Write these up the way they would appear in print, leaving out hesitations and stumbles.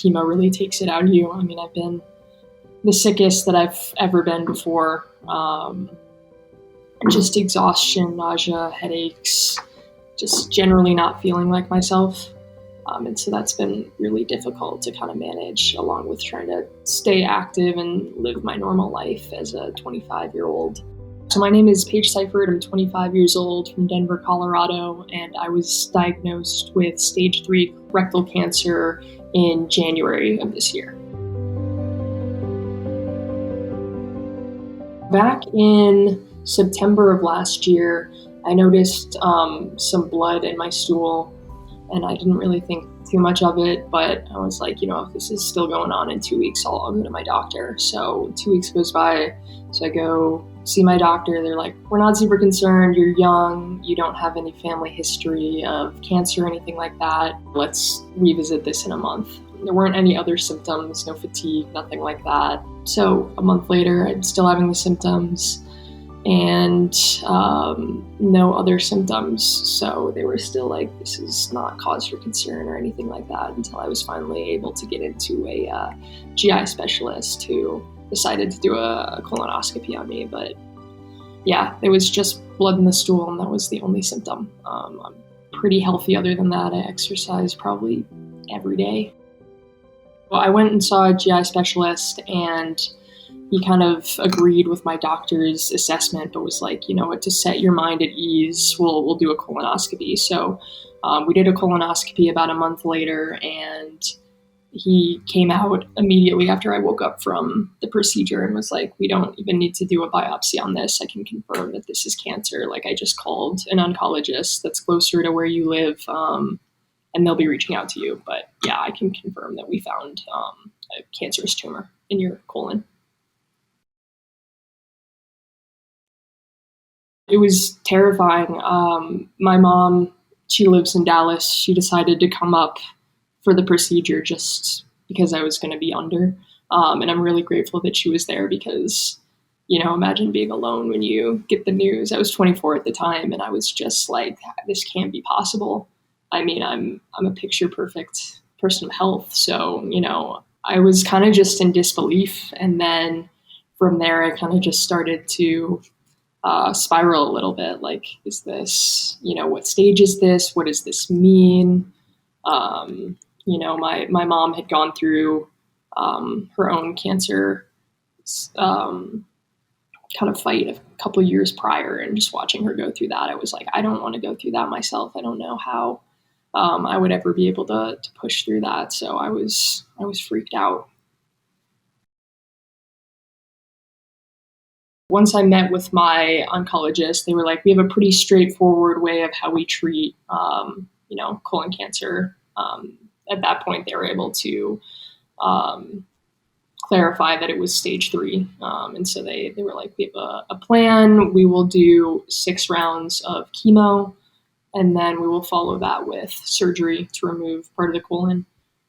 chemo really takes it out of you. I mean, I've been the sickest that I've ever been before. Just exhaustion, nausea, headaches, just generally not feeling like myself. And so that's been really difficult to kind of manage, along with trying to stay active and live my normal life as a 25-year-old. So my name is Paige. I'm 25 years old from Denver, Colorado, and I was diagnosed with stage 3 rectal cancer in January of this year. Back in September of last year, I noticed some blood in my stool, and I didn't really think too much of it, but I was like, if this is still going on in 2 weeks, I'll go to my doctor. So 2 weeks goes by, so I go see my doctor. They're like, we're not super concerned, you're young, you don't have any family history of cancer or anything like that. Let's revisit this in a month. There weren't any other symptoms, no fatigue, nothing like that. So a month later, I'm still having the symptoms and no other symptoms. So they were still like, this is not cause for concern or anything like that, until I was finally able to get into a GI specialist who decided to do a colonoscopy on me. But yeah, there was just blood in the stool, and that was the only symptom. I'm pretty healthy other than that. I exercise probably every day. Well, I went and saw a GI specialist, and he kind of agreed with my doctor's assessment, but was like, to set your mind at ease, we'll do a colonoscopy. So we did a colonoscopy about a month later, and he came out immediately after I woke up from the procedure and was like, we don't even need to do a biopsy on this. I can confirm that this is cancer. Like, I just called an oncologist that's closer to where you live, and they'll be reaching out to you. But yeah, I can confirm that we found a cancerous tumor in your colon. It was terrifying. My mom, she lives in Dallas. She decided to come up for the procedure just because I was going to be under. And I'm really grateful that she was there because, imagine being alone when you get the news. I was 24 at the time, and I was just like, this can't be possible. I mean, I'm a picture perfect person of health. So, I was kind of just in disbelief. And then from there, I kind of just started to spiral a little bit. Like, is this, what stage is this? What does this mean? My mom had gone through her own cancer kind of fight a couple of years prior, and just watching her go through that, I was like, I don't want to go through that myself. I don't know how I would ever be able to push through that. So I was freaked out. Once I met with my oncologist, they were like, we have a pretty straightforward way of how we treat, colon cancer. At that point, they were able to clarify that it was stage 3. And so they were like, we have a plan. We will do 6 rounds of chemo, and then we will follow that with surgery to remove part of the colon.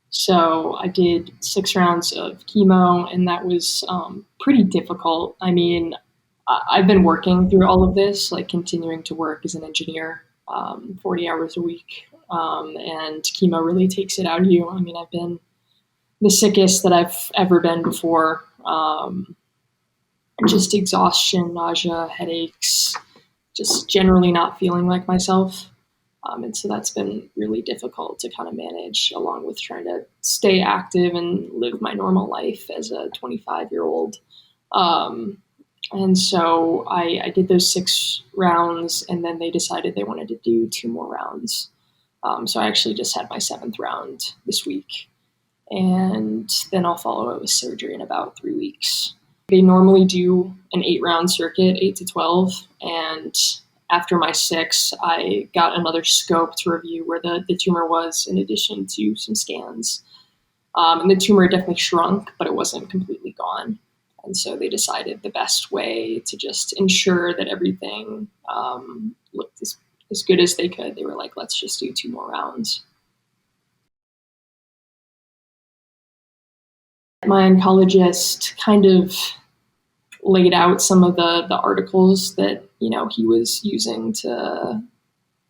So I did 6 rounds of chemo, and that was pretty difficult. I mean, I've been working through all of this, like continuing to work as an engineer, 40 hours a week. And chemo really takes it out of you. I mean, I've been the sickest that I've ever been before. Just exhaustion, nausea, headaches, just generally not feeling like myself. And so that's been really difficult to kind of manage, along with trying to stay active and live my normal life as a 25-year-old. And so I did those 6 rounds, and then they decided they wanted to do 2 more rounds. So I actually just had my 7th round this week, and then I'll follow it with surgery in about 3 weeks. They normally do an 8-round circuit, 8 to 12, and after my 6, I got another scope to review where the tumor was, in addition to some scans. And the tumor definitely shrunk, but it wasn't completely gone. And so they decided the best way to just ensure that everything looked as good as they could, they were like, let's just do 2 more rounds. My oncologist kind of laid out some of the articles that, he was using to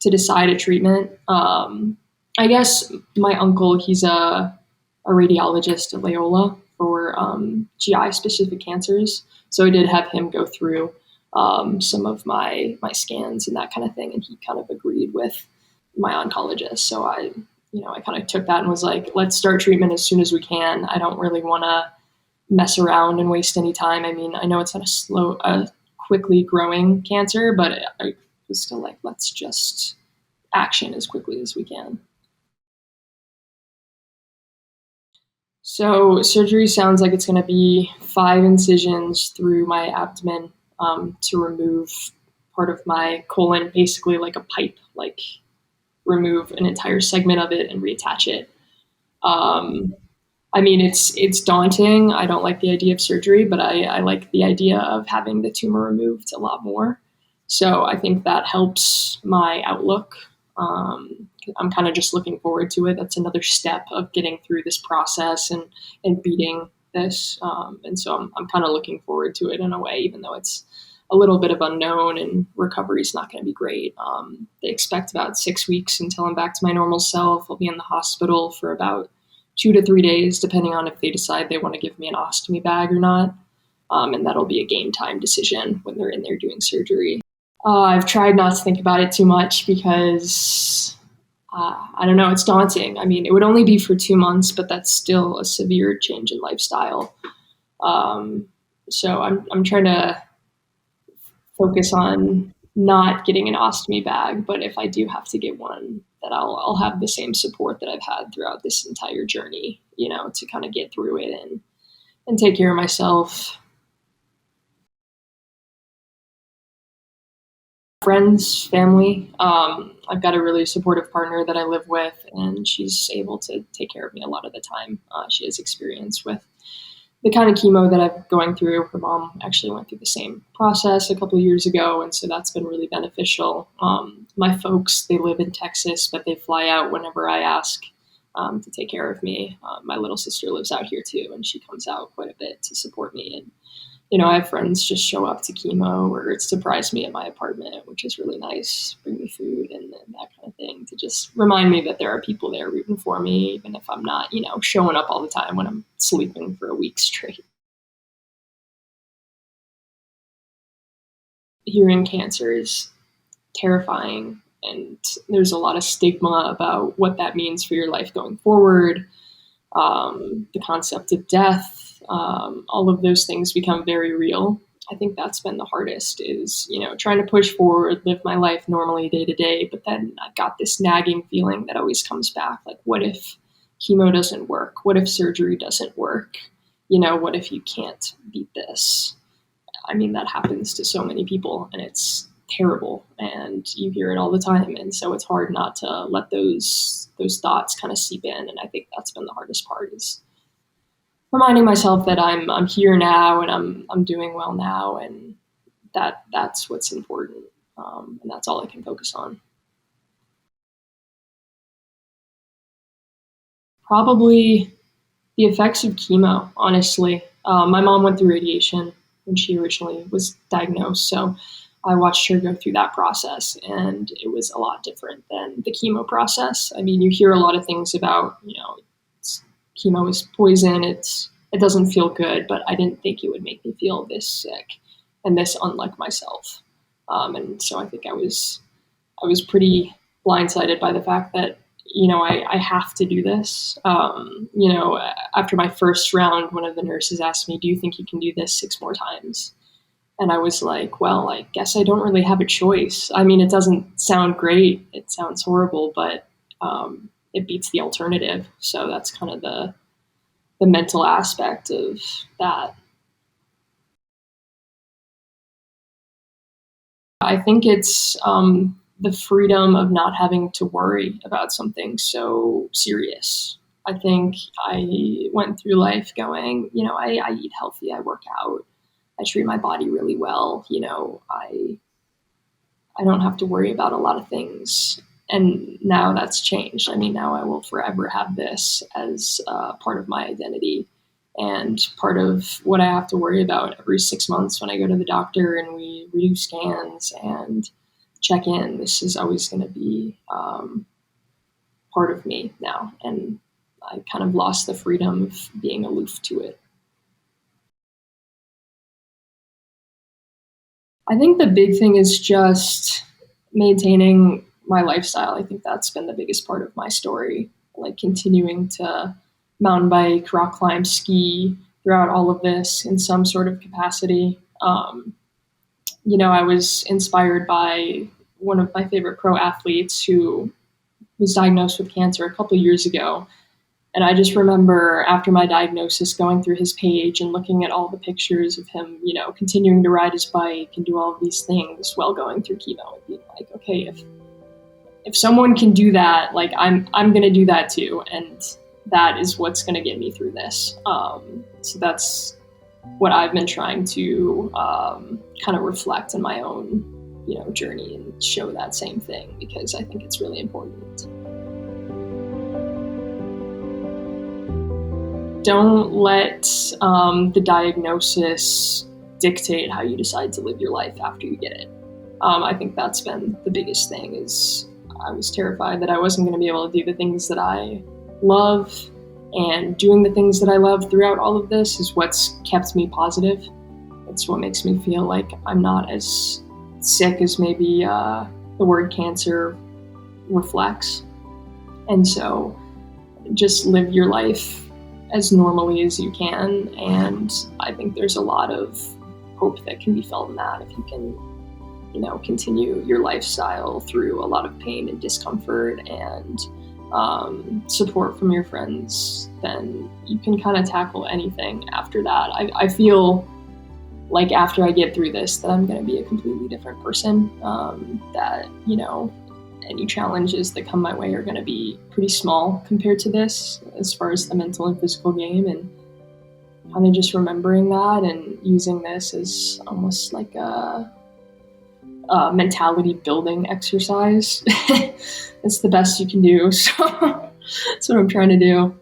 decide a treatment. I guess my uncle, he's a a radiologist at Loyola for GI specific cancers. So I did have him go through some of my scans and that kind of thing, and he kind of agreed with my oncologist. So I kind of took that and was like, let's start treatment as soon as we can. I don't really want to mess around and waste any time. I mean, I know it's a quickly growing cancer, but I was still like, let's just action as quickly as we can. So surgery sounds like it's going to be 5 incisions through my abdomen to remove part of my colon, basically like a pipe, like remove an entire segment of it and reattach it. Um, I mean, it's daunting. I don't like the idea of surgery, but I like the idea of having the tumor removed a lot more. So I think that helps my outlook. I'm kind of just looking forward to it. That's another step of getting through this process and beating this. And so I'm kind of looking forward to it in a way, even though it's a little bit of unknown and recovery is not going to be great. They expect about 6 weeks until I'm back to my normal self. I'll be in the hospital for about 2 to 3 days, depending on if they decide they want to give me an ostomy bag or not. And that'll be a game time decision when they're in there doing surgery. I've tried not to think about it too much because I don't know, it's daunting. I mean, it would only be for 2 months, but that's still a severe change in lifestyle. Um, so I'm trying to focus on not getting an ostomy bag, but if I do have to get one, that I'll have the same support that I've had throughout this entire journey, to kind of get through it and take care of myself. Friends, family. I've got a really supportive partner that I live with, and she's able to take care of me a lot of the time. She has experience with the kind of chemo that I'm going through. Her mom actually went through the same process a couple of years ago, and so that's been really beneficial. My folks, they live in Texas, but they fly out whenever I ask to take care of me. My little sister lives out here too, and she comes out quite a bit to support me. And I have friends just show up to chemo or surprise me at my apartment, which is really nice. Bring me food and that kind of thing to just remind me that there are people there rooting for me, even if I'm not, showing up all the time when I'm sleeping for a week straight. Hearing cancer is terrifying, and there's a lot of stigma about what that means for your life going forward. The concept of death, all of those things become very real. I think that's been the hardest is, trying to push forward, live my life normally day to day. But then I've got this nagging feeling that always comes back. Like, what if chemo doesn't work? What if surgery doesn't work? What if you can't beat this? I mean, that happens to so many people and it's terrible and you hear it all the time. And so it's hard not to let those thoughts kind of seep in. And I think that's been the hardest part is reminding myself that I'm here now and I'm doing well now, and that's what's important, and that's all I can focus on. Probably the effects of chemo. Honestly, my mom went through radiation when she originally was diagnosed, so I watched her go through that process, and it was a lot different than the chemo process. I mean, you hear a lot of things about chemo is poison. It doesn't feel good, but I didn't think it would make me feel this sick and this unlike myself. And so I think I was pretty blindsided by the fact that I have to do this. After my first round, one of the nurses asked me, "Do you think you can do this 6 more times?" And I was like, "Well, I guess I don't really have a choice." I mean, it doesn't sound great. It sounds horrible, but it beats the alternative. So that's kind of the mental aspect of that. I think it's the freedom of not having to worry about something so serious. I think I went through life going, I eat healthy, I work out, I treat my body really well. I don't have to worry about a lot of things. And now that's changed. I mean, now I will forever have this as part of my identity and part of what I have to worry about every 6 months when I go to the doctor and we redo scans and check in. This is always going to be part of me now. And I kind of lost the freedom of being aloof to it. I think the big thing is just maintaining my lifestyle. I think that's been the biggest part of my story, like continuing to mountain bike, rock climb, ski throughout all of this in some sort of capacity. I was inspired by one of my favorite pro athletes who was diagnosed with cancer a couple of years ago. And I just remember after my diagnosis going through his page and looking at all the pictures of him, continuing to ride his bike and do all of these things while going through chemo and being like, okay, if someone can do that, like I'm gonna do that too. And that is what's gonna get me through this. So that's what I've been trying to kind of reflect in my own, journey and show that same thing because I think it's really important. Don't let the diagnosis dictate how you decide to live your life after you get it. I think that's been the biggest thing is I was terrified that I wasn't going to be able to do the things that I love, and doing the things that I love throughout all of this is what's kept me positive. It's what makes me feel like I'm not as sick as maybe the word cancer reflects. And so just live your life as normally as you can. And I think there's a lot of hope that can be felt in that if you can, continue your lifestyle through a lot of pain and discomfort and support from your friends, then you can kind of tackle anything after that. I feel like after I get through this that I'm going to be a completely different person, that, any challenges that come my way are going to be pretty small compared to this as far as the mental and physical game, and kind of just remembering that and using this as almost like a mentality building exercise. It's the best you can do. So that's what I'm trying to do.